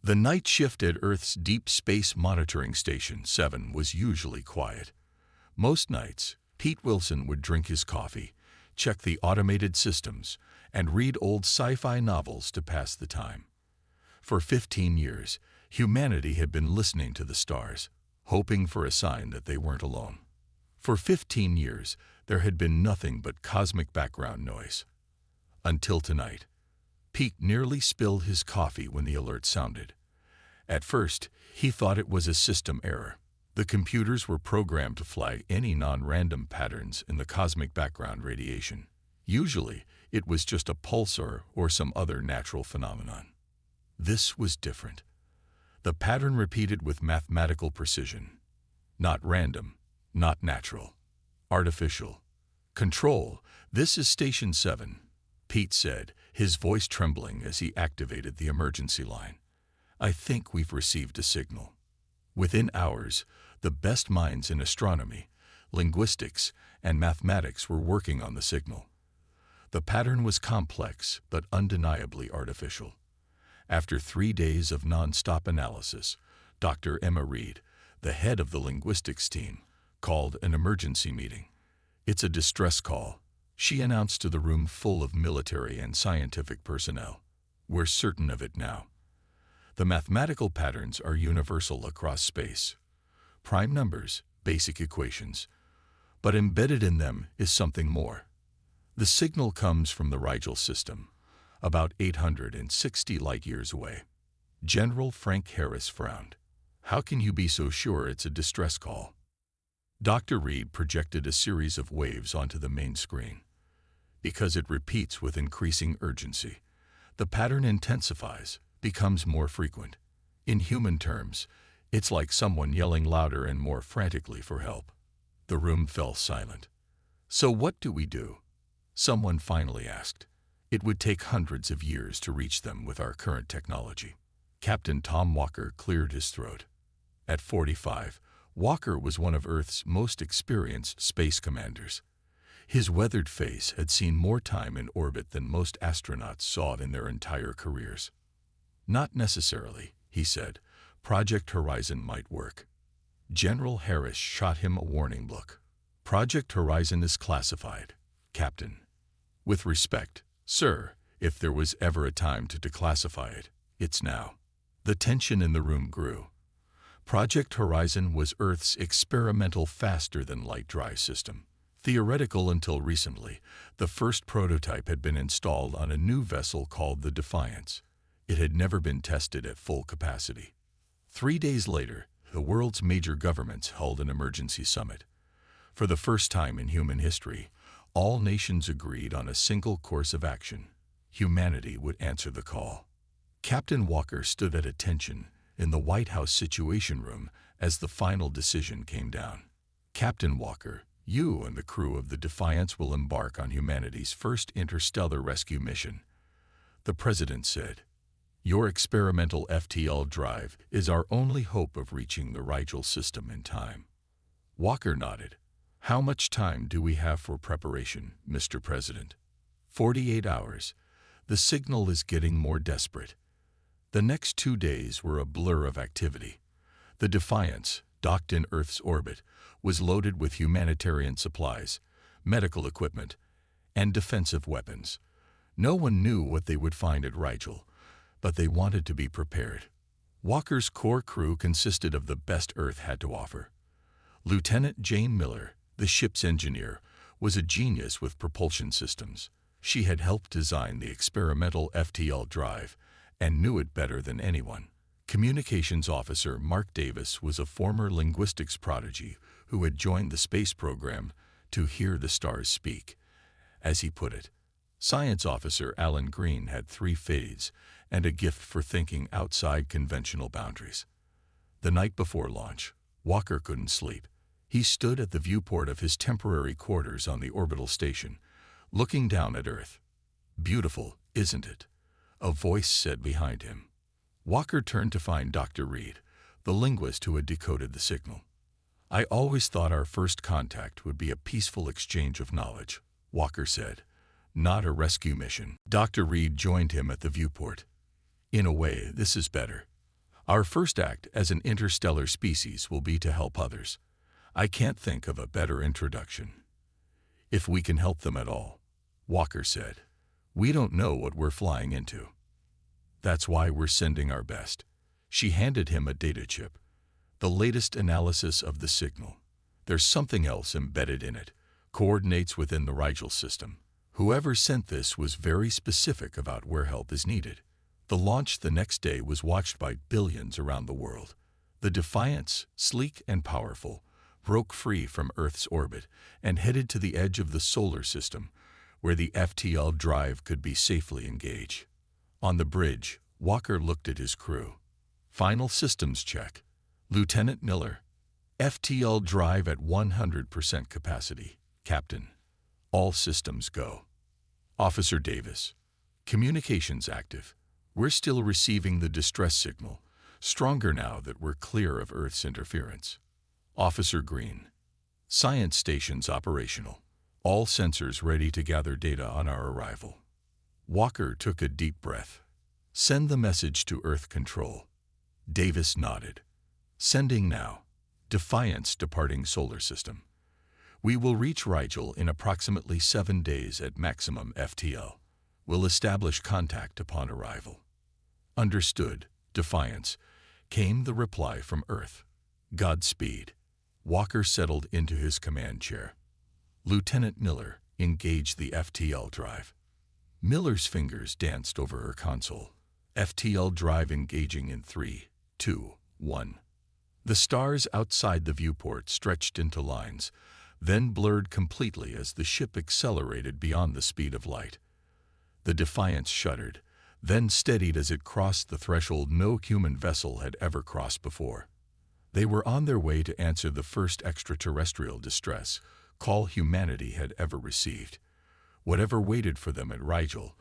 The night shift at Earth's Deep Space Monitoring Station 7 was usually quiet. Most nights, Pete Wilson would drink his coffee, check the automated systems, and read old sci-fi novels to pass the time. For 15 years, humanity had been listening to the stars, hoping for a sign that they weren't alone. For 15 years, there had been nothing but cosmic background noise. Until tonight. Pete nearly spilled his coffee when the alert sounded. At first, he thought it was a system error. The computers were programmed to flag any non-random patterns in the cosmic background radiation. Usually, it was just a pulsar or some other natural phenomenon. This was different. The pattern repeated with mathematical precision. Not random, not natural. Artificial. "Control, this is Station 7, Pete said, his voice trembling as he activated the emergency line. "I think we've received a signal." Within hours, the best minds in astronomy, linguistics, and mathematics were working on the signal. The pattern was complex but undeniably artificial. After 3 days of non-stop analysis, Dr. Emma Reed, the head of the linguistics team, called an emergency meeting. "It's a distress call," she announced to the room full of military and scientific personnel. "We're certain of it now. The mathematical patterns are universal across space. Prime numbers, basic equations. But embedded in them is something more. The signal comes from the Rigel system, about 860 light-years away." General Frank Harris frowned. "How can you be so sure it's a distress call?" Dr. Reed projected a series of waves onto the main screen. "Because it repeats with increasing urgency. The pattern intensifies, becomes more frequent. In human terms, it's like someone yelling louder and more frantically for help." The room fell silent. "So what do we do?" someone finally asked. "It would take hundreds of years to reach them with our current technology." Captain Tom Walker cleared his throat. At 45, Walker was one of Earth's most experienced space commanders. His weathered face had seen more time in orbit than most astronauts saw in their entire careers. "Not necessarily," he said. "Project Horizon might work." General Harris shot him a warning look. "Project Horizon is classified, Captain." "With respect, sir, if there was ever a time to declassify it, it's now." The tension in the room grew. Project Horizon was Earth's experimental faster-than-light drive system. Theoretical until recently, the first prototype had been installed on a new vessel called the Defiance. It had never been tested at full capacity. 3 days later, the world's major governments held an emergency summit. For the first time in human history, all nations agreed on a single course of action. Humanity would answer the call. Captain Walker stood at attention in the White House Situation Room as the final decision came down. "Captain Walker, you and the crew of the Defiance will embark on humanity's first interstellar rescue mission," the president said. "Your experimental FTL drive is our only hope of reaching the Rigel system in time." Walker nodded. "How much time do we have for preparation, Mr. President?" 48 hours. The signal is getting more desperate." The next 2 days were a blur of activity. The Defiance, docked in Earth's orbit, was loaded with humanitarian supplies, medical equipment, and defensive weapons. No one knew what they would find at Rigel, but they wanted to be prepared. Walker's core crew consisted of the best Earth had to offer. Lieutenant Jane Miller, the ship's engineer, was a genius with propulsion systems. She had helped design the experimental FTL drive and knew it better than anyone. Communications officer Mark Davis was a former linguistics prodigy who had joined the space program to hear the stars speak, as he put it. Science officer Alan Green had 3 fades and a gift for thinking outside conventional boundaries. The night before launch, Walker couldn't sleep. He stood at the viewport of his temporary quarters on the orbital station, looking down at Earth. "Beautiful, isn't it?" a voice said behind him. Walker turned to find Dr. Reed, the linguist who had decoded the signal. "I always thought our first contact would be a peaceful exchange of knowledge," Walker said. "Not a rescue mission." Dr. Reed joined him at the viewport. "In a way, this is better. Our first act as an interstellar species will be to help others. I can't think of a better introduction. If we can help them at all, Walker said. We don't know what we're flying into. That's why we're sending our best. She handed him a data chip. The latest analysis of the signal. There's something else embedded in it. Coordinates within the Rigel system. Whoever sent this was very specific about where help is needed. The launch the next day was watched by billions around the world. The Defiance, sleek and powerful, broke free from Earth's orbit and headed to the edge of the solar system, where the FTL drive could be safely engaged. On the bridge, Walker looked at his crew. Final systems check. Lieutenant Miller. FTL drive at 100% capacity. Captain. All systems go. Officer Davis. Communications active. We're still receiving the distress signal, stronger now that we're clear of Earth's interference. Officer Green. Science stations operational. All sensors ready to gather data on our arrival. Walker took a deep breath. Send the message to Earth Control. Davis nodded. Sending now. Defiance departing solar system. We will reach Rigel in approximately 7 days at maximum FTL. We'll establish contact upon arrival. Understood, Defiance, came the reply from Earth. Godspeed. Walker settled into his command chair. Lieutenant Miller engaged the FTL drive. Miller's fingers danced over her console. FTL drive engaging in 3, 2, 1. The stars outside the viewport stretched into lines, then blurred completely as the ship accelerated beyond the speed of light. The Defiance shuddered, then steadied as it crossed the threshold no human vessel had ever crossed before. They were on their way to answer the first extraterrestrial distress call humanity had ever received. Whatever waited for them at Rigel,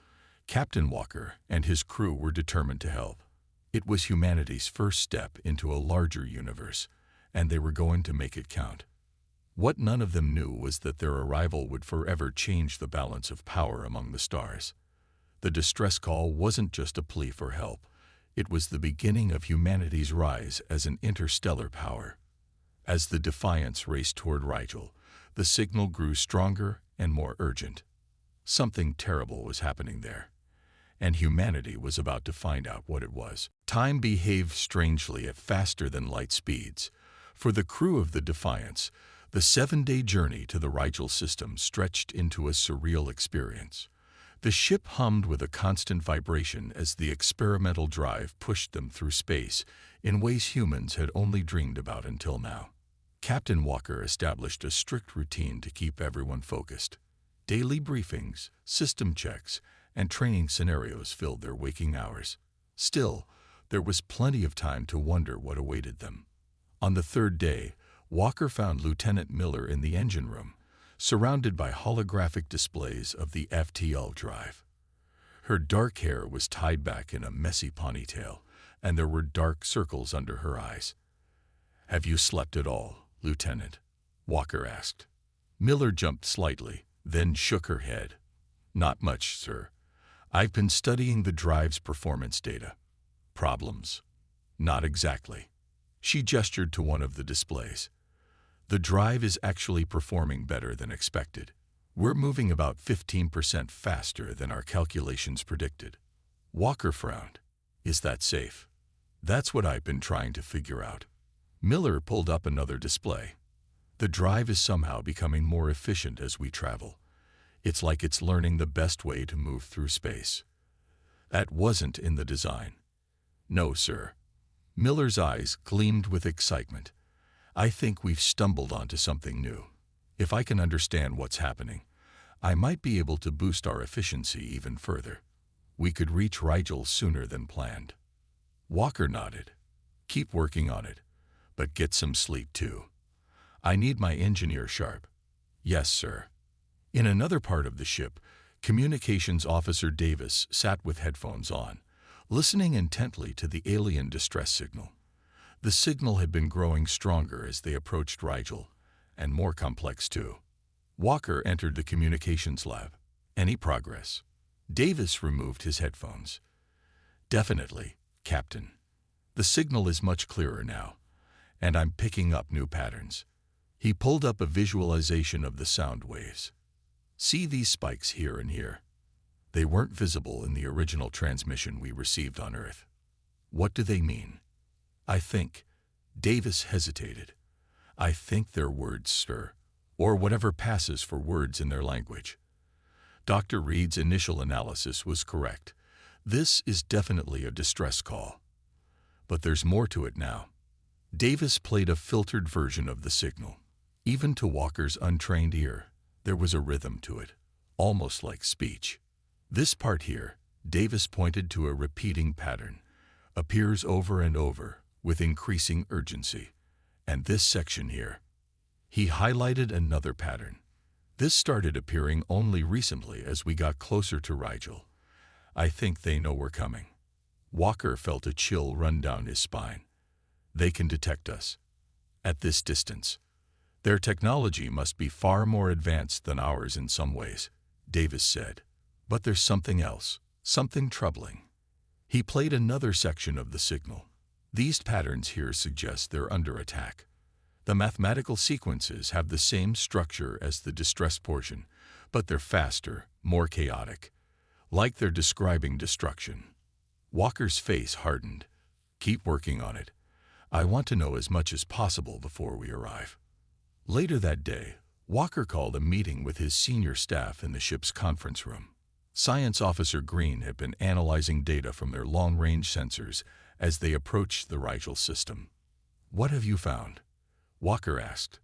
Captain Walker and his crew were determined to help. It was humanity's first step into a larger universe, and they were going to make it count. What none of them knew was that their arrival would forever change the balance of power among the stars. The distress call wasn't just a plea for help. It was the beginning of humanity's rise as an interstellar power. As the Defiance raced toward Rigel, the signal grew stronger and more urgent. Something terrible was happening there, and humanity was about to find out what it was. Time behaved strangely at faster than light speeds. For the crew of the Defiance, the 7-day journey to the Rigel system stretched into a surreal experience. The ship hummed with a constant vibration as the experimental drive pushed them through space in ways humans had only dreamed about until now. Captain Walker established a strict routine to keep everyone focused. Daily briefings, system checks, and training scenarios filled their waking hours. Still, there was plenty of time to wonder what awaited them. On the 3rd day, Walker found Lieutenant Miller in the engine room, surrounded by holographic displays of the FTL drive. Her dark hair was tied back in a messy ponytail, and there were dark circles under her eyes. "Have you slept at all, Lieutenant?" Walker asked. Miller jumped slightly, then shook her head. "Not much, sir. I've been studying the drive's performance data." "Problems?" "Not exactly." She gestured to one of the displays. "The drive is actually performing better than expected. We're moving about 15% faster than our calculations predicted." Walker frowned. "Is that safe?" "That's what I've been trying to figure out." Miller pulled up another display. "The drive is somehow becoming more efficient as we travel. It's like it's learning the best way to move through space." "That wasn't in the design." "No, sir." Miller's eyes gleamed with excitement. "I think we've stumbled onto something new. If I can understand what's happening, I might be able to boost our efficiency even further. We could reach Rigel sooner than planned." Walker nodded. "Keep working on it, but get some sleep too. I need my engineer sharp." "Yes, sir." In another part of the ship, Communications Officer Davis sat with headphones on, listening intently to the alien distress signal. The signal had been growing stronger as they approached Rigel, and more complex too. Walker entered the communications lab. "Any progress?" Davis removed his headphones. "Definitely, Captain. The signal is much clearer now, and I'm picking up new patterns. He pulled up a visualization of the sound waves. See these spikes here and here? They weren't visible in the original transmission we received on Earth. What do they mean? I think. Davis hesitated. I think they're words, sir, or whatever passes for words in their language. Dr. Reed's initial analysis was correct. This is definitely a distress call. But there's more to it now. Davis played a filtered version of the signal. Even to Walker's untrained ear, there was a rhythm to it, almost like speech. This part here, Davis pointed to a repeating pattern, appears over and over with increasing urgency. And this section here. He highlighted another pattern. This started appearing only recently as we got closer to Rigel. I think they know we're coming. Walker felt a chill run down his spine. They can detect us. At this distance. Their technology must be far more advanced than ours in some ways, Davis said. But there's something else, something troubling. He played another section of the signal. These patterns here suggest they're under attack. The mathematical sequences have the same structure as the distress portion, but they're faster, more chaotic. Like they're describing destruction. Walker's face hardened. Keep working on it. I want to know as much as possible before we arrive. Later that day, Walker called a meeting with his senior staff in the ship's conference room. Science Officer Green had been analyzing data from their long-range sensors as they approached the Rigel system. What have you found? Walker asked.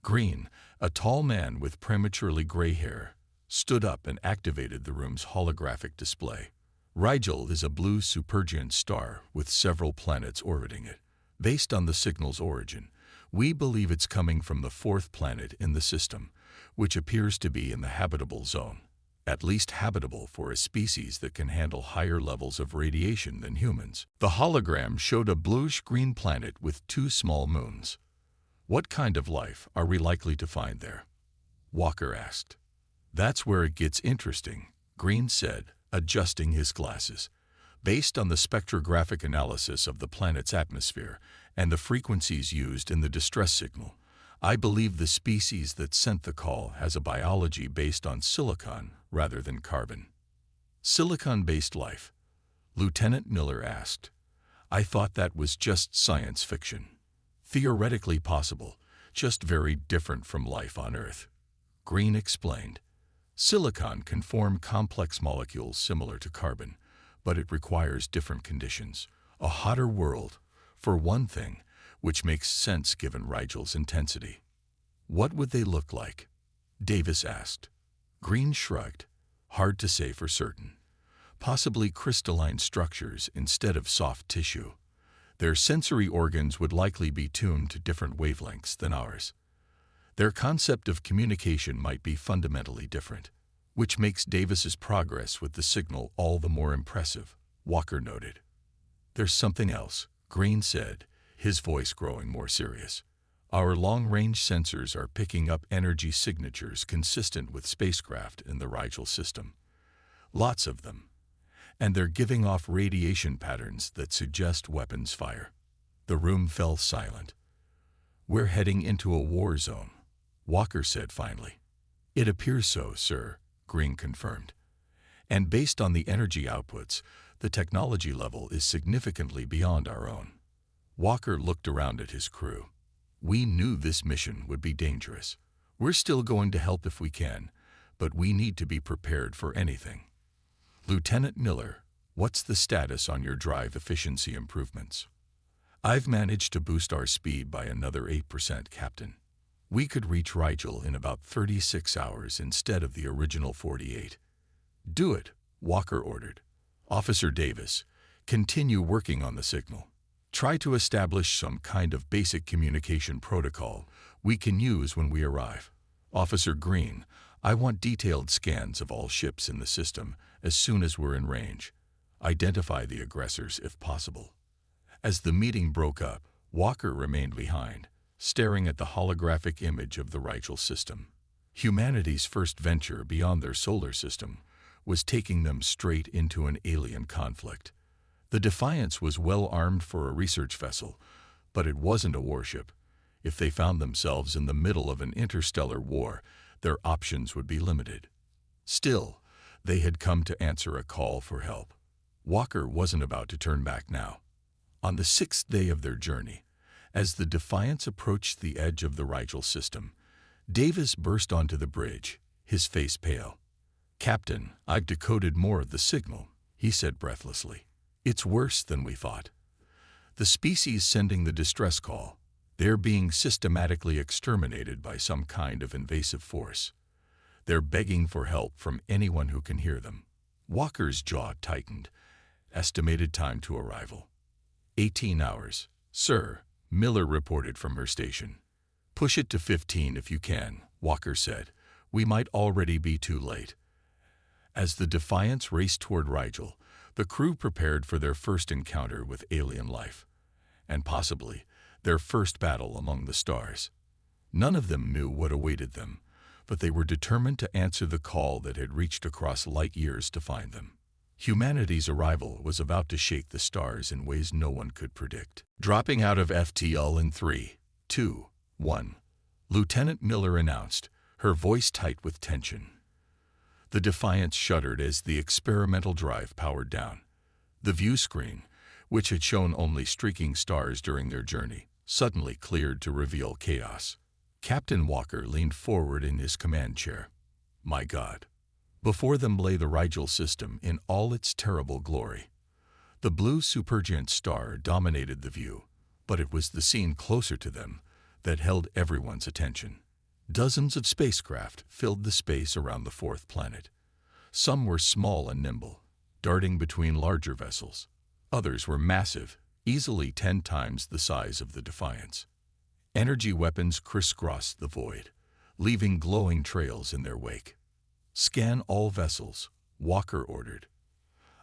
Green, a tall man with prematurely gray hair, stood up and activated the room's holographic display. Rigel is a blue supergiant star with several planets orbiting it. Based on the signal's origin, we believe it's coming from the fourth planet in the system, which appears to be in the habitable zone, at least habitable for a species that can handle higher levels of radiation than humans. The hologram showed a bluish-green planet with 2 small moons. What kind of life are we likely to find there? Walker asked. That's where it gets interesting, Green said, adjusting his glasses. Based on the spectrographic analysis of the planet's atmosphere and the frequencies used in the distress signal, I believe the species that sent the call has a biology based on silicon rather than carbon. Silicon-based life? Lieutenant Miller asked. I thought that was just science fiction. Theoretically possible, just very different from life on Earth. Green explained. Silicon can form complex molecules similar to carbon, but it requires different conditions. A hotter world, for one thing, which makes sense given Rigel's intensity. What would they look like? Davis asked. Green shrugged. Hard to say for certain. Possibly crystalline structures instead of soft tissue. Their sensory organs would likely be tuned to different wavelengths than ours. Their concept of communication might be fundamentally different, which makes Davis's progress with the signal all the more impressive, Walker noted. There's something else, Green said, his voice growing more serious. Our long-range sensors are picking up energy signatures consistent with spacecraft in the Rigel system. Lots of them. And they're giving off radiation patterns that suggest weapons fire. The room fell silent. We're heading into a war zone, Walker said finally. It appears so, sir, Green confirmed. And based on the energy outputs, the technology level is significantly beyond our own. Walker looked around at his crew. We knew this mission would be dangerous. We're still going to help if we can, but we need to be prepared for anything. Lieutenant Miller, what's the status on your drive efficiency improvements? I've managed to boost our speed by another 8%, Captain. We could reach Rigel in about 36 hours instead of the original 48. Do it, Walker ordered. Officer Davis, continue working on the signal. Try to establish some kind of basic communication protocol we can use when we arrive. Officer Green, I want detailed scans of all ships in the system as soon as we're in range. Identify the aggressors if possible. As the meeting broke up, Walker remained behind, staring at the holographic image of the Rigel system. Humanity's first venture beyond their solar system was taking them straight into an alien conflict. The Defiance was well armed for a research vessel, but it wasn't a warship. If they found themselves in the middle of an interstellar war, their options would be limited. Still, they had come to answer a call for help. Walker wasn't about to turn back now. On the 6th day of their journey, as the Defiance approached the edge of the Rigel system, Davis burst onto the bridge, his face pale. "Captain, I've decoded more of the signal," he said breathlessly. "It's worse than we thought. The species sending the distress call, they're being systematically exterminated by some kind of invasive force. They're begging for help from anyone who can hear them." Walker's jaw tightened. Estimated time to arrival: 18 hours, sir, Miller reported from her station. "Push it to 15 if you can," Walker said. "We might already be too late." As the Defiance raced toward Rigel, the crew prepared for their first encounter with alien life, and possibly their first battle among the stars. None of them knew what awaited them, but they were determined to answer the call that had reached across light years to find them. Humanity's arrival was about to shake the stars in ways no one could predict. Dropping out of FTL in 3, 2, 1, Lieutenant Miller announced, her voice tight with tension. The Defiance shuddered as the experimental drive powered down. The view screen, which had shown only streaking stars during their journey, suddenly cleared to reveal chaos. Captain Walker leaned forward in his command chair. My God. Before them lay the Rigel system in all its terrible glory. The blue supergiant star dominated the view, but it was the scene closer to them that held everyone's attention. Dozens of spacecraft filled the space around the fourth planet. Some were small and nimble, darting between larger vessels. Others were massive, easily 10 times the size of the Defiance. Energy weapons crisscrossed the void, leaving glowing trails in their wake. "Scan all vessels," Walker ordered.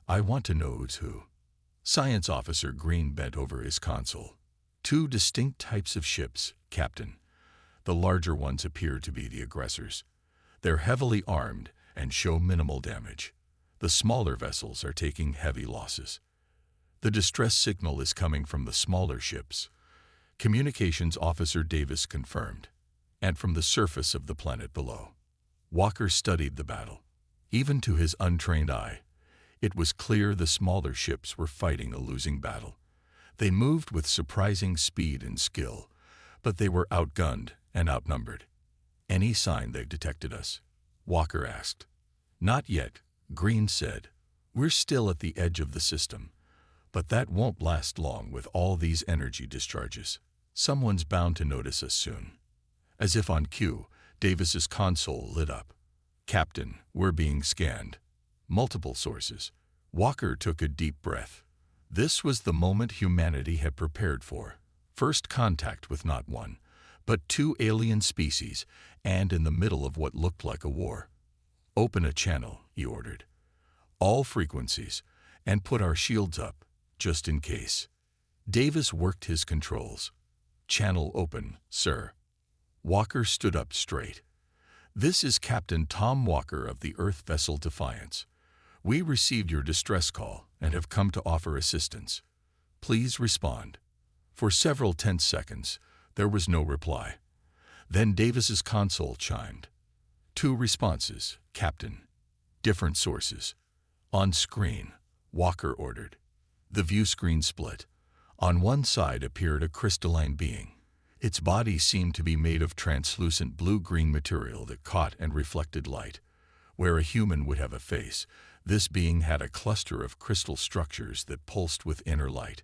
"I want to know who's who." Science Officer Green bent over his console. "2 distinct types of ships, Captain. The larger ones appear to be the aggressors. They're heavily armed and show minimal damage. The smaller vessels are taking heavy losses. The distress signal is coming from the smaller ships," Communications Officer Davis confirmed, "and from the surface of the planet below." Walker studied the battle. Even to his untrained eye, it was clear the smaller ships were fighting a losing battle. They moved with surprising speed and skill, but they were outgunned and outnumbered. "Any sign they've detected us?" Walker asked. "Not yet," Green said. "We're still at the edge of the system, but that won't last long with all these energy discharges. Someone's bound to notice us soon." As if on cue, Davis's console lit up. "Captain, we're being scanned. Multiple sources." Walker took a deep breath. This was the moment humanity had prepared for. First contact with not one, but 2 alien species, and in the middle of what looked like a war. "Open a channel," he ordered. "All frequencies, and put our shields up, just in case." Davis worked his controls. "Channel open, sir." Walker stood up straight. "This is Captain Tom Walker of the Earth vessel Defiance. We received your distress call and have come to offer assistance. Please respond." For several tense seconds, there was no reply. Then Davis's console chimed. "2 responses, Captain. Different sources. On screen," Walker ordered. The view screen split. On one side appeared a crystalline being. Its body seemed to be made of translucent blue-green material that caught and reflected light. Where a human would have a face, this being had a cluster of crystal structures that pulsed with inner light.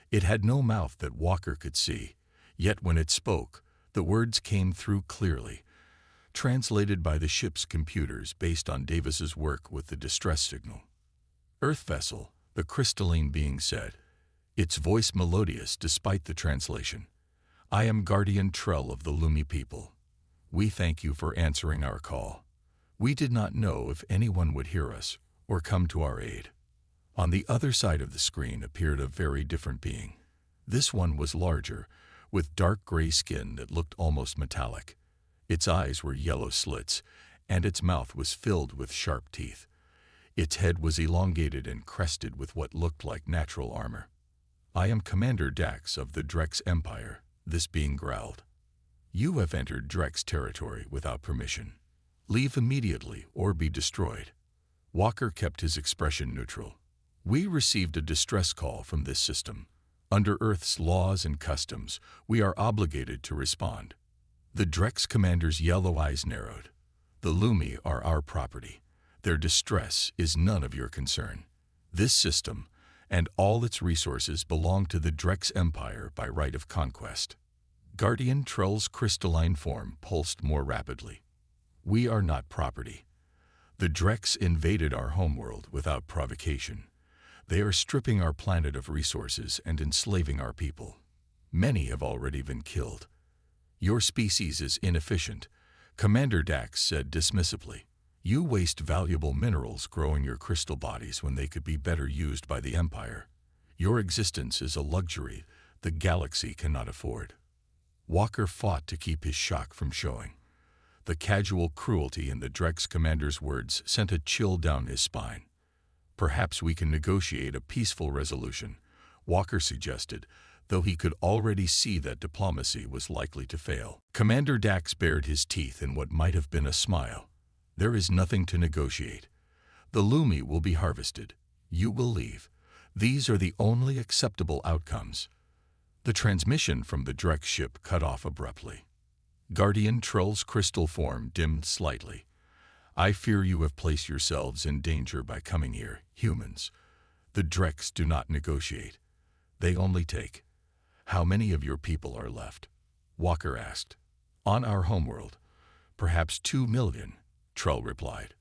It had no mouth that Walker could see, yet when it spoke, the words came through clearly, translated by the ship's computers based on Davis's work with the distress signal. "Earth vessel," the crystalline being said, its voice melodious despite the translation. "I am Guardian Trell of the Lumi people. We thank you for answering our call. We did not know if anyone would hear us or come to our aid." On the other side of the screen appeared a very different being. This one was larger, with dark gray skin that looked almost metallic. Its eyes were yellow slits, and its mouth was filled with sharp teeth. Its head was elongated and crested with what looked like natural armor. "I am Commander Dax of the Drex Empire," this being growled. "You have entered Drex territory without permission. Leave immediately or be destroyed." Walker kept his expression neutral. "We received a distress call from this system. Under Earth's laws and customs, we are obligated to respond." The Drex commander's yellow eyes narrowed. "The Lumi are our property. Their distress is none of your concern. This system and all its resources belong to the Drex Empire by right of conquest." Guardian Trell's crystalline form pulsed more rapidly. "We are not property. The Drex invaded our homeworld without provocation. They are stripping our planet of resources and enslaving our people. Many have already been killed. Your species is inefficient," Commander Dax said dismissively. "You waste valuable minerals growing your crystal bodies when they could be better used by the Empire. Your existence is a luxury the galaxy cannot afford." Walker fought to keep his shock from showing. The casual cruelty in the Drex commander's words sent a chill down his spine. "Perhaps we can negotiate a peaceful resolution," Walker suggested, though he could already see that diplomacy was likely to fail. Commander Dax bared his teeth in what might have been a smile. "There is nothing to negotiate. The Lumi will be harvested. You will leave. These are the only acceptable outcomes." The transmission from the Drex ship cut off abruptly. Guardian Trell's crystal form dimmed slightly. "I fear you have placed yourselves in danger by coming here, humans. The Drex do not negotiate. They only take." "How many of your people are left?" Walker asked. "On our homeworld, perhaps 2 million, Trell replied.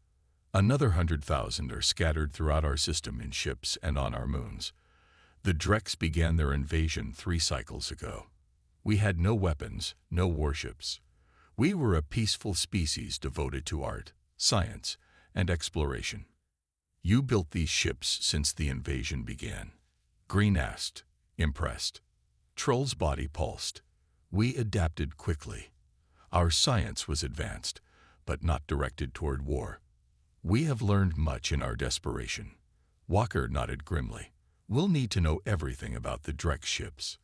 "Another 100,000 are scattered throughout our system in ships and on our moons. The Drex began their invasion 3 cycles ago. We had no weapons, no warships. We were a peaceful species devoted to art, science, and exploration." "You built these ships since the invasion began?" Green asked, impressed. Trell's body pulsed. "We adapted quickly. Our science was advanced, but not directed toward war. We have learned much in our desperation." Walker nodded grimly. "We'll need to know everything about the Drex ships.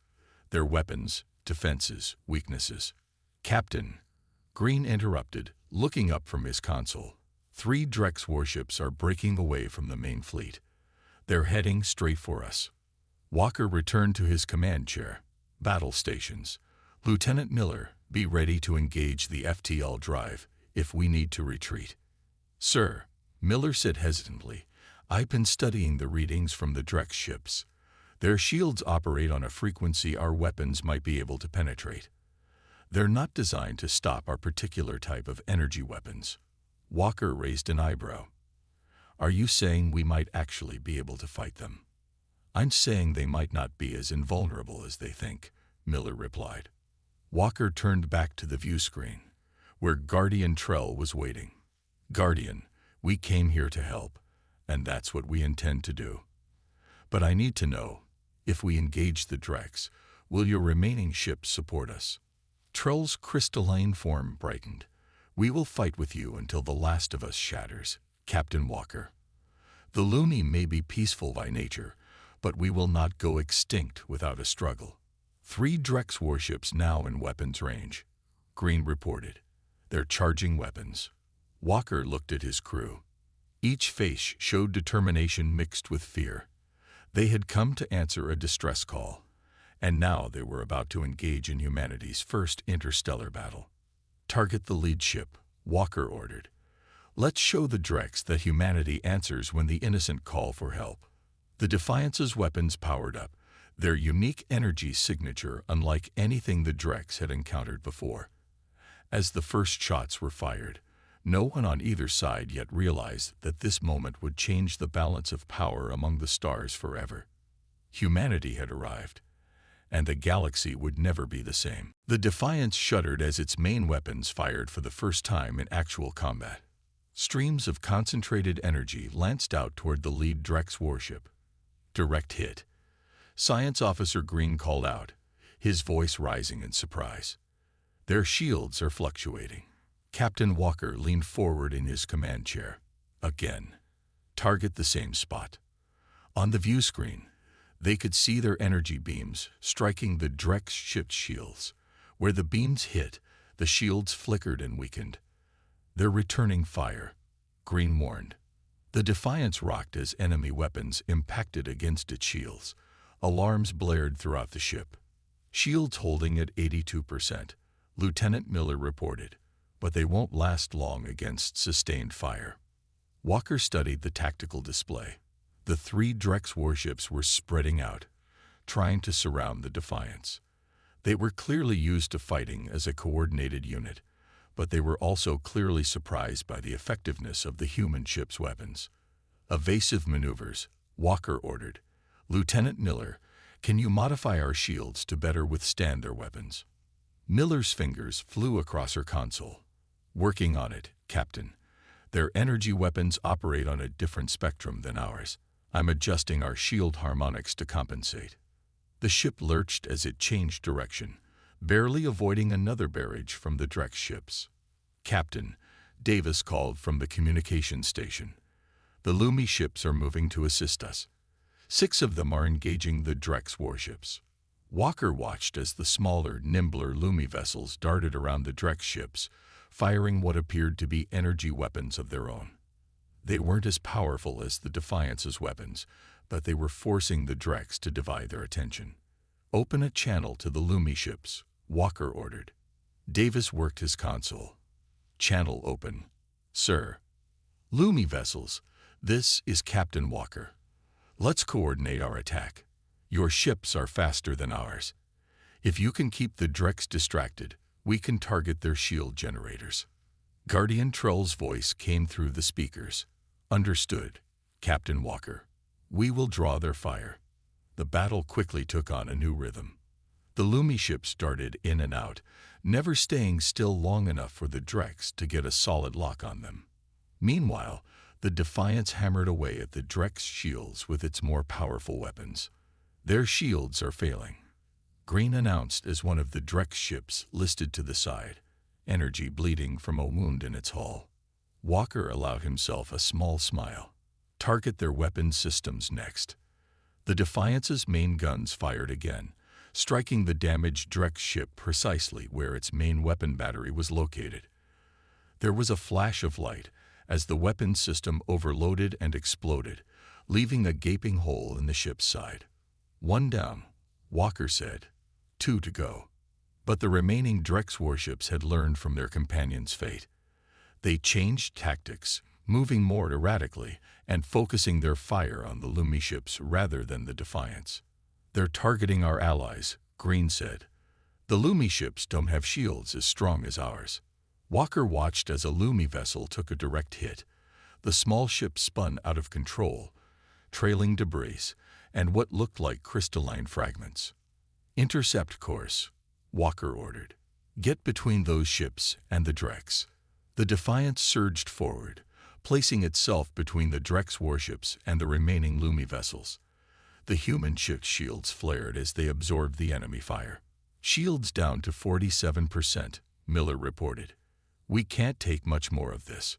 Their weapons, defenses, weaknesses." "Captain," Green interrupted, looking up from his console. 3 Drex warships are breaking away from the main fleet. They're heading straight for us." Walker returned to his command chair. "Battle stations. Lieutenant Miller, be ready to engage the FTL drive if we need to retreat." "Sir," Miller said hesitantly, "I've been studying the readings from the Drex ships. Their shields operate on a frequency our weapons might be able to penetrate. They're not designed to stop our particular type of energy weapons." Walker raised an eyebrow. "Are you saying we might actually be able to fight them?" "I'm saying they might not be as invulnerable as they think," Miller replied. Walker turned back to the view screen, where Guardian Trell was waiting. "Guardian, we came here to help, and that's what we intend to do. But I need to know, if we engage the Drex, will your remaining ships support us?" Trell's crystalline form brightened. "We will fight with you until the last of us shatters, Captain Walker. The Lumi may be peaceful by nature, but we will not go extinct without a struggle." 3 Drex warships now in weapons range, Green reported. "They're charging weapons." Walker looked at his crew. Each face showed determination mixed with fear. They had come to answer a distress call, and now they were about to engage in humanity's first interstellar battle. "Target the lead ship," Walker ordered. "Let's show the Drex that humanity answers when the innocent call for help." The Defiance's weapons powered up, their unique energy signature unlike anything the Drex had encountered before. As the first shots were fired, no one on either side yet realized that this moment would change the balance of power among the stars forever. Humanity had arrived, and the galaxy would never be the same. The Defiance shuddered as its main weapons fired for the first time in actual combat. Streams of concentrated energy lanced out toward the lead Drex warship. "Direct hit," Science Officer Green called out, his voice rising in surprise. "Their shields are fluctuating." Captain Walker leaned forward in his command chair. "Again." Target the same spot. On the view screen, they could see their energy beams striking the Drex ship's shields. Where the beams hit, the shields flickered and weakened. "They're returning fire," Green warned. The Defiance rocked as enemy weapons impacted against its shields. Alarms blared throughout the ship. "Shields holding at 82%, Lieutenant Miller reported, but they won't last long against sustained fire." Walker studied the tactical display. The 3 Drex warships were spreading out, trying to surround the Defiance. They were clearly used to fighting as a coordinated unit, but they were also clearly surprised by the effectiveness of the human ship's weapons. "Evasive maneuvers," Walker ordered. "Lieutenant Miller, can you modify our shields to better withstand their weapons?" Miller's fingers flew across her console. "Working on it, Captain. Their energy weapons operate on a different spectrum than ours. I'm adjusting our shield harmonics to compensate." The ship lurched as it changed direction, barely avoiding another barrage from the Drex ships. "Captain," Davis called from the communication station. "The Lumi ships are moving to assist us. 6 of them are engaging the Drex warships." Walker watched as the smaller, nimbler Lumi vessels darted around the Drex ships, firing what appeared to be energy weapons of their own. They weren't as powerful as the Defiance's weapons, but they were forcing the Drex to divide their attention. "Open a channel to the Lumi ships," Walker ordered. Davis worked his console. "Channel open, sir." "Lumi vessels, this is Captain Walker. Let's coordinate our attack. Your ships are faster than ours. If you can keep the Drex distracted, we can target their shield generators." Guardian Troll's voice came through the speakers. "Understood, Captain Walker. We will draw their fire." The battle quickly took on a new rhythm. The Lumi ships darted in and out, never staying still long enough for the Drex to get a solid lock on them. Meanwhile, the Defiance hammered away at the Drex shields with its more powerful weapons. "Their shields are failing," Green announced as one of the Drex ships listed to the side, energy bleeding from a wound in its hull. Walker allowed himself a small smile. "Target their weapon systems next." The Defiance's main guns fired again, striking the damaged Drex ship precisely where its main weapon battery was located. There was a flash of light as the weapon system overloaded and exploded, leaving a gaping hole in the ship's side. "1 down," Walker said. 2 to go. But the remaining Drex warships had learned from their companions' fate. They changed tactics, moving more erratically and focusing their fire on the Lumi ships rather than the Defiance. "They're targeting our allies," Green said. "The Lumi ships don't have shields as strong as ours." Walker watched as a Lumi vessel took a direct hit. The small ship spun out of control, trailing debris and what looked like crystalline fragments. "Intercept course," Walker ordered. "Get between those ships and the Drex." The Defiance surged forward, placing itself between the Drex warships and the remaining Lumi vessels. The human ship's shields flared as they absorbed the enemy fire. "Shields down to 47%, Miller reported. "We can't take much more of this."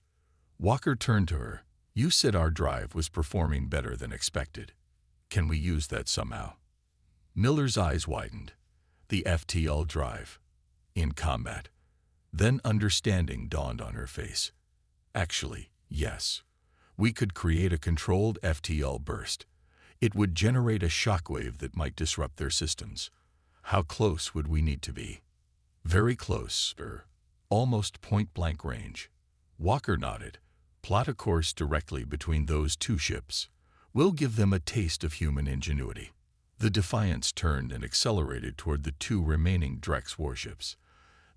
Walker turned to her. "You said our drive was performing better than expected. Can we use that somehow?" Miller's eyes widened. "The FTL drive. In combat." Then understanding dawned on her face. "Actually, yes. We could create a controlled FTL burst. It would generate a shockwave that might disrupt their systems. How close would we need to be?" "Very close, sir. Almost point-blank range." Walker nodded. "Plot a course directly between those 2 ships. We'll give them a taste of human ingenuity." The Defiance turned and accelerated toward the 2 remaining Drex warships.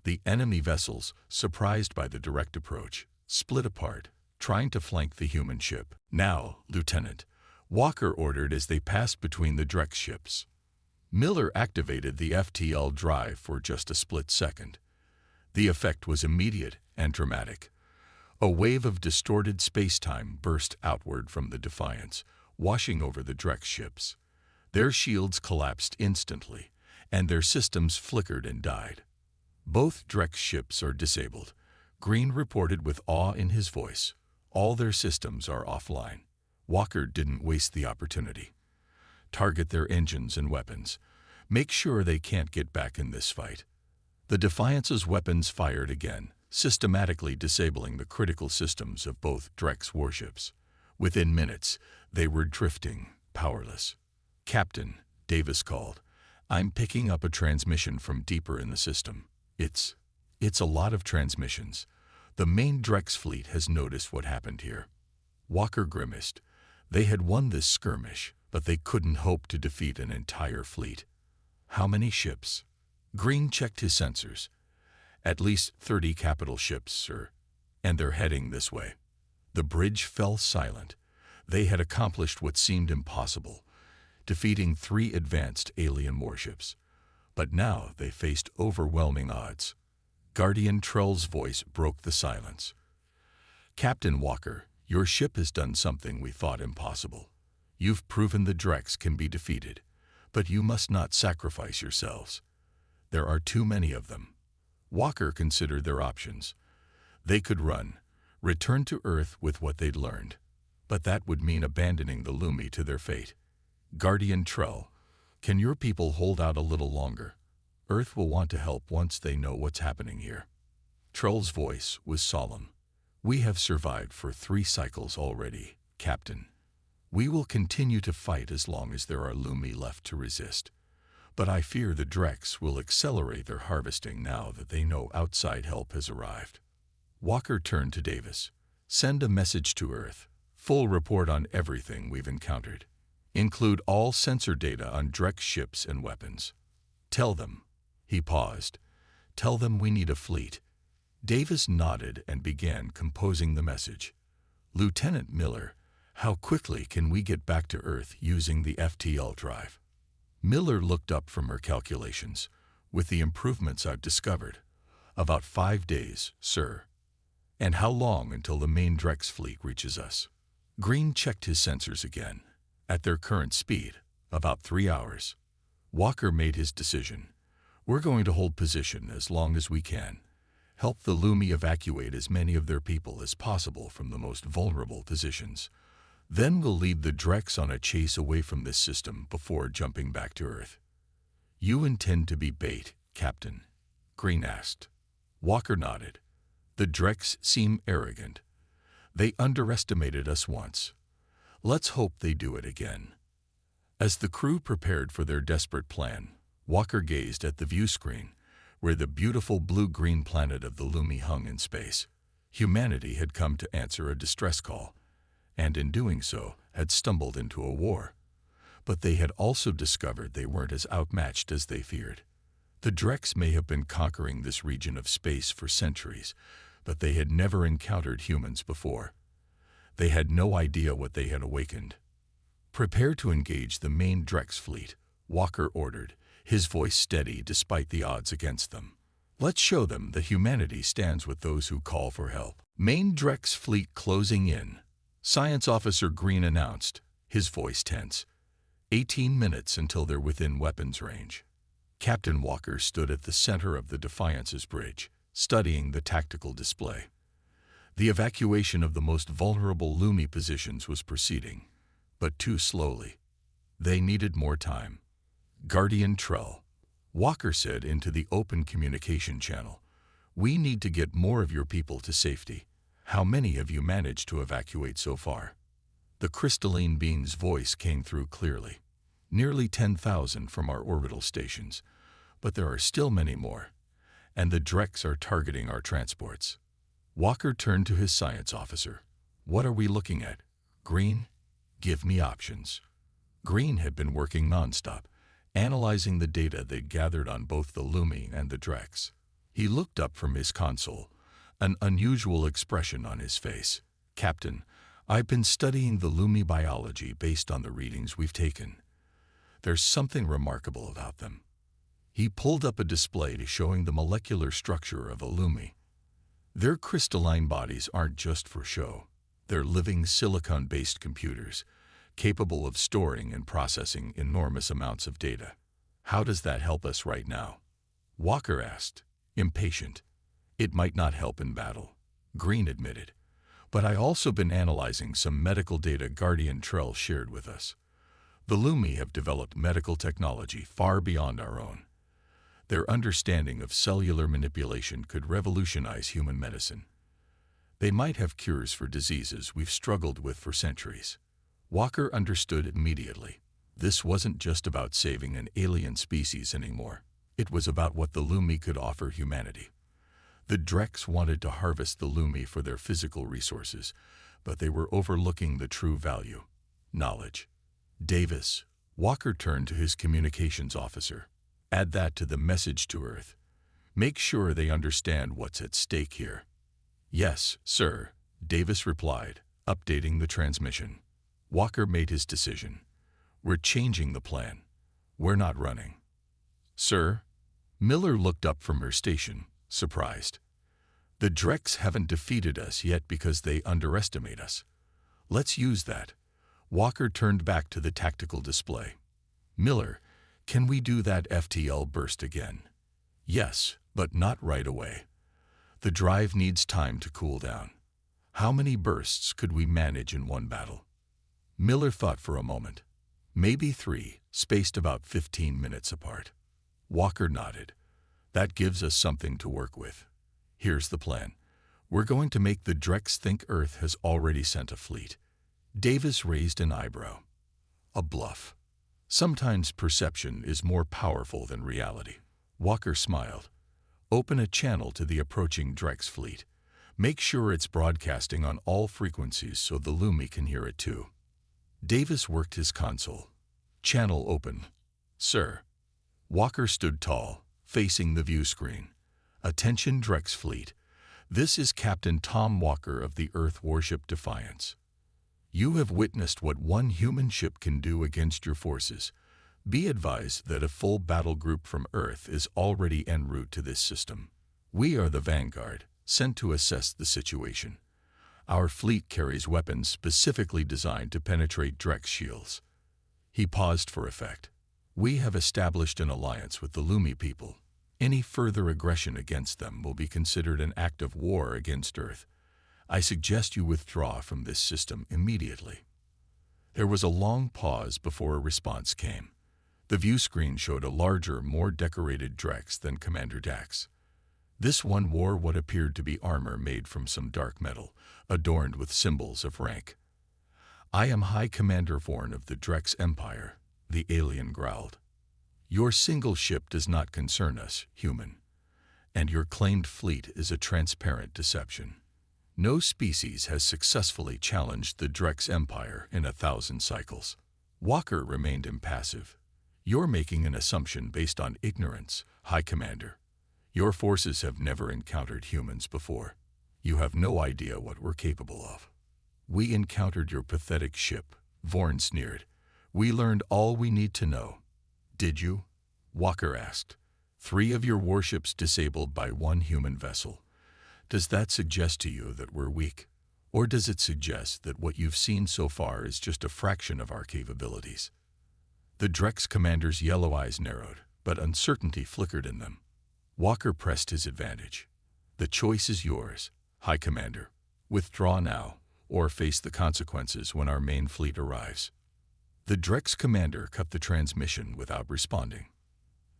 The enemy vessels, surprised by the direct approach, split apart, trying to flank the human ship. "Now, Lieutenant," Walker ordered as they passed between the Drex ships. Miller activated the FTL drive for just a split second. The effect was immediate and dramatic. A wave of distorted space-time burst outward from the Defiance, washing over the Drex ships. Their shields collapsed instantly, and their systems flickered and died. "Both Drex ships are disabled," Green reported with awe in his voice. "All their systems are offline." Walker didn't waste the opportunity. Target their engines and weapons. Make sure they can't get back in this fight. The Defiance's weapons fired again, systematically disabling the critical systems of both Drex warships. Within minutes, they were drifting, powerless. "Captain," Davis called, "I'm picking up a transmission from deeper in the system. It's a lot of transmissions. The main Drex fleet has noticed what happened here." Walker grimaced. They had won this skirmish, but they couldn't hope to defeat an entire fleet. "How many ships?" Green checked his sensors. "At least 30 capital ships, sir. And they're heading this way." The bridge fell silent. They had accomplished what seemed impossible, defeating 3 advanced alien warships. But now they faced overwhelming odds. Guardian Trell's voice broke the silence. "Captain Walker, your ship has done something we thought impossible. You've proven the Drex can be defeated, but you must not sacrifice yourselves. There are too many of them." Walker considered their options. They could run, return to Earth with what they'd learned, but that would mean abandoning the Lumi to their fate. "Guardian Trell, can your people hold out a little longer? Earth will want to help once they know what's happening here." Trell's voice was solemn. "We have survived for 3 cycles already, Captain. We will continue to fight as long as there are Lumi left to resist. But I fear the Drex will accelerate their harvesting now that they know outside help has arrived." Walker turned to Davis. "Send a message to Earth. Full report on everything we've encountered. Include all sensor data on Drex ships and weapons. Tell them." He paused. "Tell them we need a fleet." Davis nodded and began composing the message. "Lieutenant Miller, how quickly can we get back to Earth using the FTL drive?" Miller looked up from her calculations. "With the improvements I've discovered, about 5 days, sir." "And how long until the main Drex fleet reaches us?" Green checked his sensors again. "At their current speed, about 3 hours." Walker made his decision. "We're going to hold position as long as we can. Help the Lumi evacuate as many of their people as possible from the most vulnerable positions. Then we'll lead the Drex on a chase away from this system before jumping back to Earth." "You intend to be bait, Captain?" Green asked. Walker nodded. "The Drex seem arrogant. They underestimated us once. Let's hope they do it again." As the crew prepared for their desperate plan, Walker gazed at the view screen, where the beautiful blue-green planet of the Lumi hung in space. Humanity had come to answer a distress call, and in doing so had stumbled into a war. But they had also discovered they weren't as outmatched as they feared. The Drex may have been conquering this region of space for centuries, but they had never encountered humans before. They had no idea what they had awakened. "Prepare to engage the main Drex fleet," Walker ordered, his voice steady despite the odds against them. "Let's show them that humanity stands with those who call for help." "Main Drex fleet closing in," Science Officer Green announced, his voice tense. 18 minutes until they're within weapons range. Captain Walker stood at the center of the Defiance's bridge, studying the tactical display. The evacuation of the most vulnerable Lumi positions was proceeding, but too slowly. They needed more time. "Guardian Trell," Walker said into the open communication channel, "we need to get more of your people to safety. How many have you managed to evacuate so far?" The crystalline being's voice came through clearly. "Nearly 10,000 from our orbital stations, but there are still many more, and the Drex are targeting our transports." Walker turned to his science officer. "What are we looking at? Green? Give me options." Green had been working nonstop, analyzing the data they'd gathered on both the Lumi and the Drex. He looked up from his console, an unusual expression on his face. "Captain, I've been studying the Lumi biology based on the readings we've taken. There's something remarkable about them." He pulled up a display showing the molecular structure of a Lumi. Their crystalline bodies aren't just for show. They're living silicon-based computers, capable of storing and processing enormous amounts of data. "How does that help us right now?" Walker asked, impatient. "It might not help in battle," Green admitted, But I also been analyzing some medical data Guardian Trell shared with us. The Lumi have developed medical technology far beyond our own. Their understanding of cellular manipulation could revolutionize human medicine. They might have cures for diseases we've struggled with for centuries. Walker understood immediately. This wasn't just about saving an alien species anymore. It was about what the Lumi could offer humanity. The Drex wanted to harvest the Lumi for their physical resources, but they were overlooking the true value: knowledge. Davis, Walker turned to his communications officer. Add that to the message to Earth. Make sure they understand what's at stake here. Yes, sir, Davis replied, updating the transmission. Walker made his decision. We're changing the plan. We're not running. Sir? Miller looked up from her station, surprised. The Drex haven't defeated us yet because they underestimate us. Let's use that. Walker turned back to the tactical display. Miller, can we do that FTL burst again? Yes, but not right away. The drive needs time to cool down. How many bursts could we manage in one battle? Miller thought for a moment. Maybe 3, spaced about 15 minutes apart. Walker nodded. That gives us something to work with. Here's the plan. We're going to make the Drex think Earth has already sent a fleet. Davis raised an eyebrow. A bluff. Sometimes perception is more powerful than reality. Walker smiled. Open a channel to the approaching Drex fleet. Make sure it's broadcasting on all frequencies so the Lumi can hear it too. Davis worked his console. Channel open. Sir. Walker stood tall, facing the view screen. Attention Drex fleet. This is Captain Tom Walker of the Earth warship Defiance. You have witnessed what one human ship can do against your forces. Be advised that a full battle group from Earth is already en route to this system. We are the vanguard, sent to assess the situation. Our fleet carries weapons specifically designed to penetrate Drex shields. He paused for effect. We have established an alliance with the Lumi people. Any further aggression against them will be considered an act of war against Earth. I suggest you withdraw from this system immediately. There was a long pause before a response came. The view screen showed a larger, more decorated Drex than Commander Dax. This one wore what appeared to be armor made from some dark metal, adorned with symbols of rank. I am High Commander Vorn of the Drex Empire, the alien growled. Your single ship does not concern us, human, and your claimed fleet is a transparent deception. No species has successfully challenged the Drex Empire in 1,000 cycles. Walker remained impassive. You're making an assumption based on ignorance, High Commander. Your forces have never encountered humans before. You have no idea what we're capable of. We encountered your pathetic ship, Vorn sneered. We learned all we need to know. Did you? Walker asked. 3 of your warships disabled by 1 human vessel. Does that suggest to you that we're weak? Or does it suggest that what you've seen so far is just a fraction of our capabilities? The Drex commander's yellow eyes narrowed, but uncertainty flickered in them. Walker pressed his advantage. The choice is yours, High Commander. Withdraw now, or face the consequences when our main fleet arrives. The Drex commander cut the transmission without responding.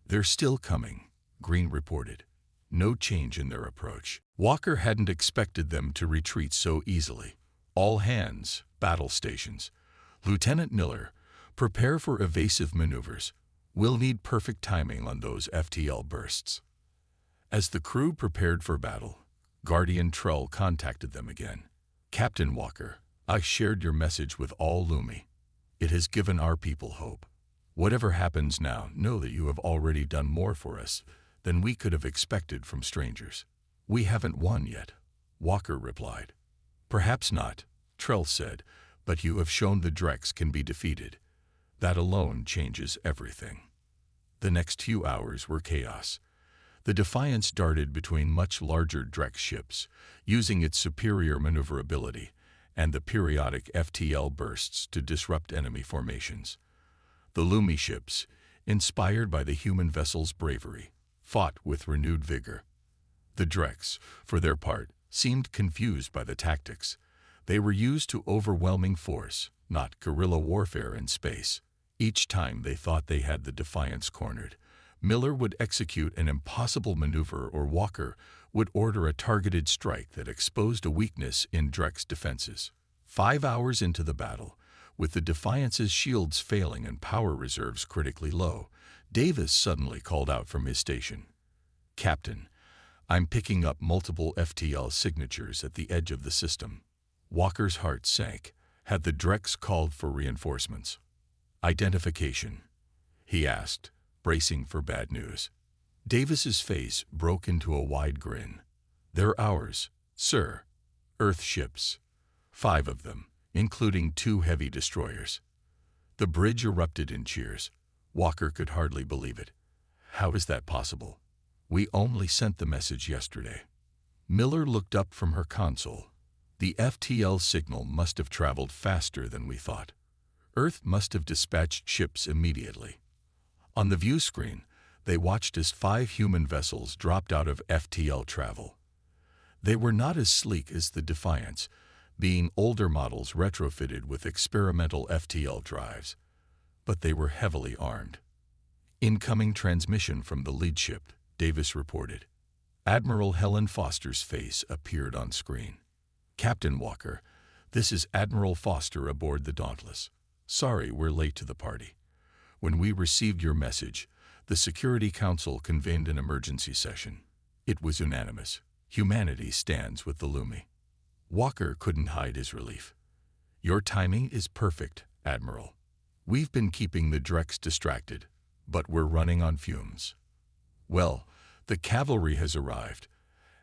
They're still coming, Green reported. No change in their approach. Walker hadn't expected them to retreat so easily. All hands, battle stations. Lieutenant Miller, prepare for evasive maneuvers. We'll need perfect timing on those FTL bursts. As the crew prepared for battle, Guardian Trell contacted them again. Captain Walker, I shared your message with all Lumi. It has given our people hope. Whatever happens now, know that you have already done more for us than we could have expected from strangers. We haven't won yet, Walker replied. Perhaps not, Trell said, but you have shown the Drex can be defeated. That alone changes everything. The next few hours were chaos. The Defiance darted between much larger Drex ships, using its superior maneuverability and the periodic FTL bursts to disrupt enemy formations. The Lumi ships, inspired by the human vessel's bravery, fought with renewed vigor. The Drex, for their part, seemed confused by the tactics. They were used to overwhelming force, not guerrilla warfare in space. Each time they thought they had the Defiance cornered, Miller would execute an impossible maneuver or Walker would order a targeted strike that exposed a weakness in Drek's defenses. 5 hours into the battle, with the Defiance's shields failing and power reserves critically low, Davis suddenly called out from his station. "Captain, I'm picking up multiple FTL signatures at the edge of the system." Walker's heart sank. Had the Dreks called for reinforcements? "Identification?" he asked, bracing for bad news. Davis's face broke into a wide grin. "They're ours, sir. Earth ships. 5 of them, including 2 heavy destroyers." The bridge erupted in cheers. Walker could hardly believe it. "How is that possible? We only sent the message yesterday." Miller looked up from her console. "The FTL signal must have traveled faster than we thought. Earth must have dispatched ships immediately." On the view screen, they watched as 5 human vessels dropped out of FTL travel. They were not as sleek as the Defiance, being older models retrofitted with experimental FTL drives, but they were heavily armed. "Incoming transmission from the lead ship," Davis reported. Admiral Helen Foster's face appeared on screen. "Captain Walker, this is Admiral Foster aboard the Dauntless. Sorry we're late to the party. When we received your message, the Security Council convened an emergency session. It was unanimous. Humanity stands with the Lumi." Walker couldn't hide his relief. "Your timing is perfect, Admiral. We've been keeping the Dreks distracted, but we're running on fumes." "Well, the cavalry has arrived,"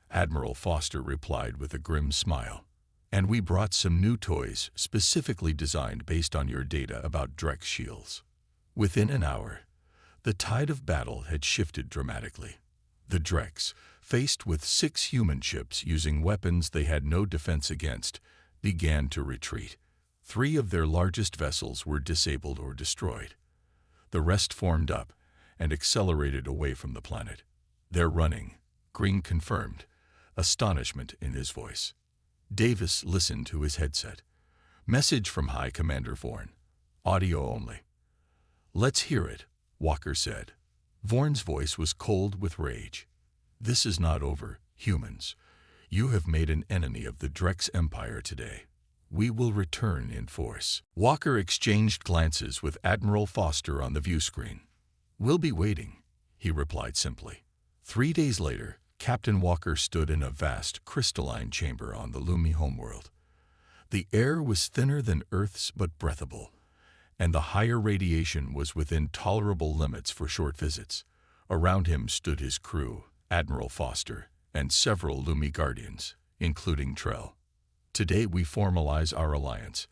Admiral Foster replied with a grim smile. "And we brought some new toys specifically designed based on your data about Drek shields." Within an hour, the tide of battle had shifted dramatically. The Dreks, faced with 6 human ships using weapons they had no defense against, began to retreat. 3 of their largest vessels were disabled or destroyed. The rest formed up and accelerated away from the planet. "They're running," Green confirmed, astonishment in his voice. Davis listened to his headset. "Message from High Commander Vorn. Audio only." "Let's hear it," Walker said. Vorn's voice was cold with rage. "This is not over, humans. You have made an enemy of the Dreks Empire today. We will return in force." Walker exchanged glances with Admiral Foster on the view screen. "We'll be waiting," he replied simply. 3 days later, Captain Walker stood in a vast, crystalline chamber on the Lumi homeworld. The air was thinner than Earth's but breathable, and the higher radiation was within tolerable limits for short visits. Around him stood his crew, Admiral Foster, and several Lumi Guardians, including Trell. "Today we formalize our alliance,"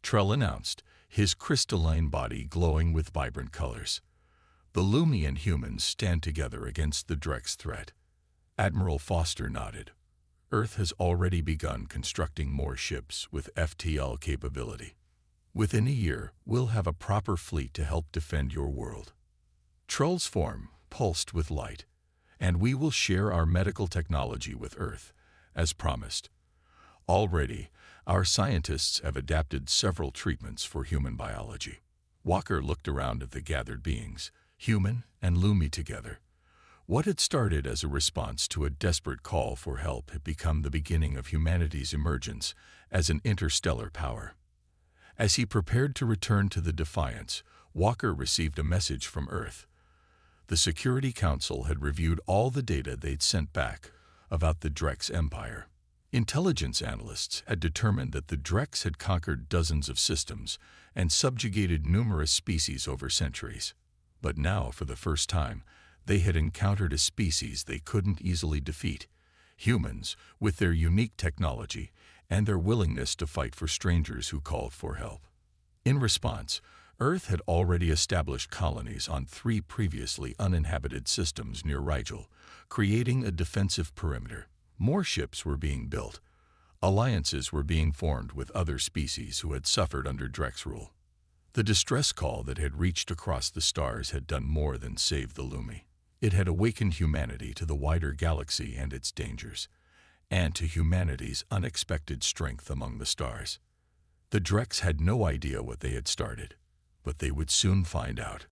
Trell announced, his crystalline body glowing with vibrant colors. "The Lumi and humans stand together against the Dreks threat." Admiral Foster nodded. "Earth has already begun constructing more ships with FTL capability. Within a year, we'll have a proper fleet to help defend your world." Trell's form pulsed with light, "and we will share our medical technology with Earth, as promised. Already, our scientists have adapted several treatments for human biology." Walker looked around at the gathered beings, human and Lumi together. What had started as a response to a desperate call for help had become the beginning of humanity's emergence as an interstellar power. As he prepared to return to the Defiance, Walker received a message from Earth. The Security Council had reviewed all the data they'd sent back about the Dreks Empire. Intelligence analysts had determined that the Dreks had conquered dozens of systems and subjugated numerous species over centuries. But now, for the first time, they had encountered a species they couldn't easily defeat: humans, with their unique technology and their willingness to fight for strangers who called for help. In response, Earth had already established colonies on 3 previously uninhabited systems near Rigel, creating a defensive perimeter. More ships were being built. Alliances were being formed with other species who had suffered under Dreks rule. The distress call that had reached across the stars had done more than save the Lumi. It had awakened humanity to the wider galaxy and its dangers. and to humanity's unexpected strength among the stars. The Dreks had no idea what they had started, but they would soon find out.